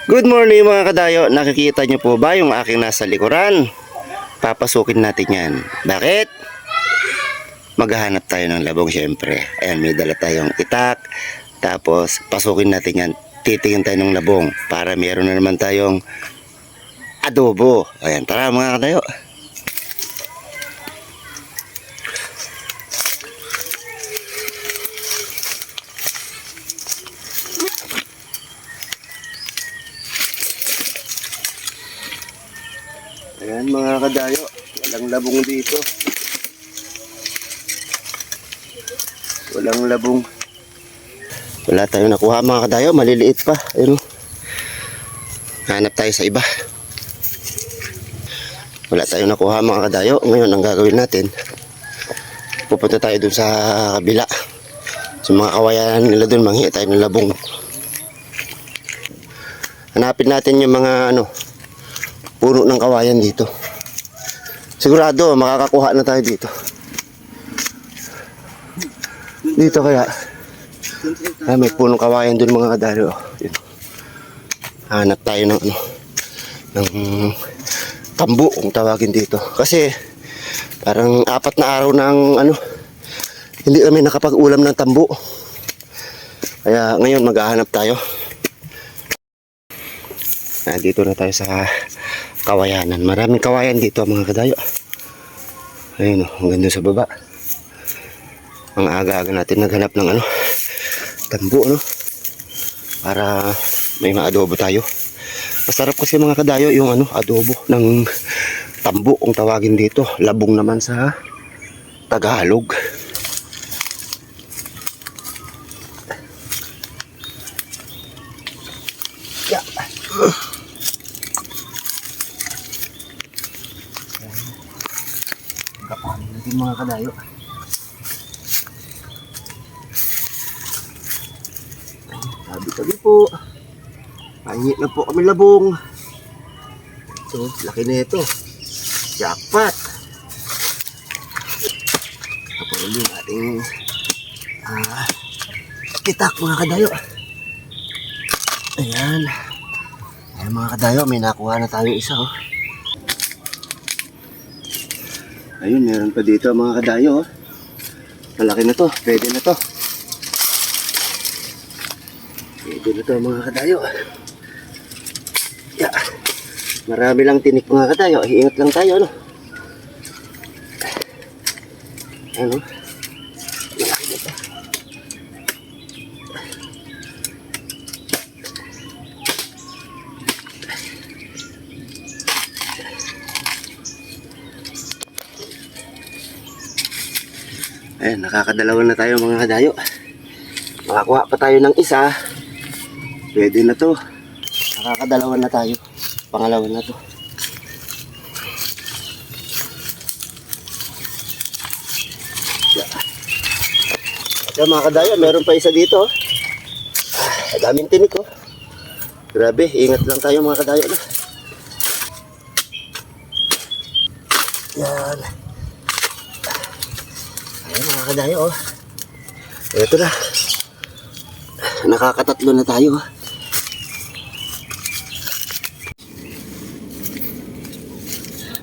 Good morning mga kadayo. Nakikita nyo po ba yung aking nasa likuran? Papasukin natin yan. Bakit? Maghahanap tayo ng labong syempre. Ayan, may dala tayong itak. Tapos pasukin natin yan. Titingin tayo ng labong para meron na naman tayong adobo. Ayan, tara mga kadayo. Ayan mga kadayo, walang labong dito. Walang labong. Wala tayong nakuha mga kadayo, maliliit pa. Ayun. Hanap tayo sa iba. Wala tayong nakuha mga kadayo. Ngayon ang gagawin natin, pupunta tayo dun sa kabila. Sa mga kawayan nila dun, manghi tayo ng labong. Hanapin natin yung mga puno ng kawayan dito. Sigurado makakakuha na tayo dito. Dito kaya may punong kawayan dun mga kadayo. Hanap tayo ng ng tambo kung tawagin dito. Kasi parang 4 na araw ng hindi kami nakapag-ulam ng tambo. Kaya ngayon maghahanap tayo. Dito na tayo sa kawayanan. Maraming kawayan dito mga kadayo. Ayun ang ganda sa baba. Ang aga-aga natin naghanap ng tambo para may maadobo tayo. Masarap kasi mga kadayo yung adobo ng tambo kung tawagin dito. Labong naman sa Tagalog. Yeah. Kapanin natin mga kadayo. Tabi-tabi po. Pahingi na po kami labong. So, laki na ito. Jackpot. Tapos yung ating itak mga kadayo. Ayan. Ayan mga kadayo, may nakuha na tayo isa Ayun, meron pa dito mga kadayo Malaki na to, pwede na to. Pwede na to mga kadayo. Yeah. Marami lang tinik mga kadayo. Iingat lang tayo Malaki na to. Ayan, nakakadalawa na tayo mga kadayo. Makakuha pa tayo ng isa. Pwede na to. Nakakadalawa na tayo. Pangalawa na to. Ito mga kadayo, meron pa isa dito. Daming tinik Grabe, ingat lang tayo mga kadayo Yan. Ayan mga kadayo Ito na. Nakakatatlo na tayo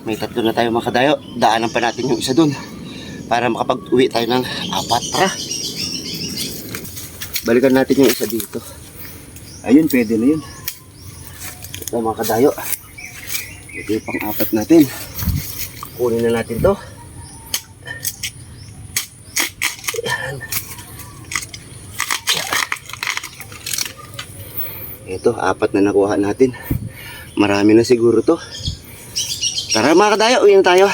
May 3 na tayo mga kadayo. Daanan pa natin yung isa dun para makapag-uwi tayo ng 4. Tara. Balikan natin yung isa dito. Ayun, pwede na yun. Ito mga kadayo. Ito yung pang-4 natin. Kunin na natin to. Ayan. Ito, 4 na nakuha natin. Marami na siguro to. Tara mga kadayo, uwi na tayo.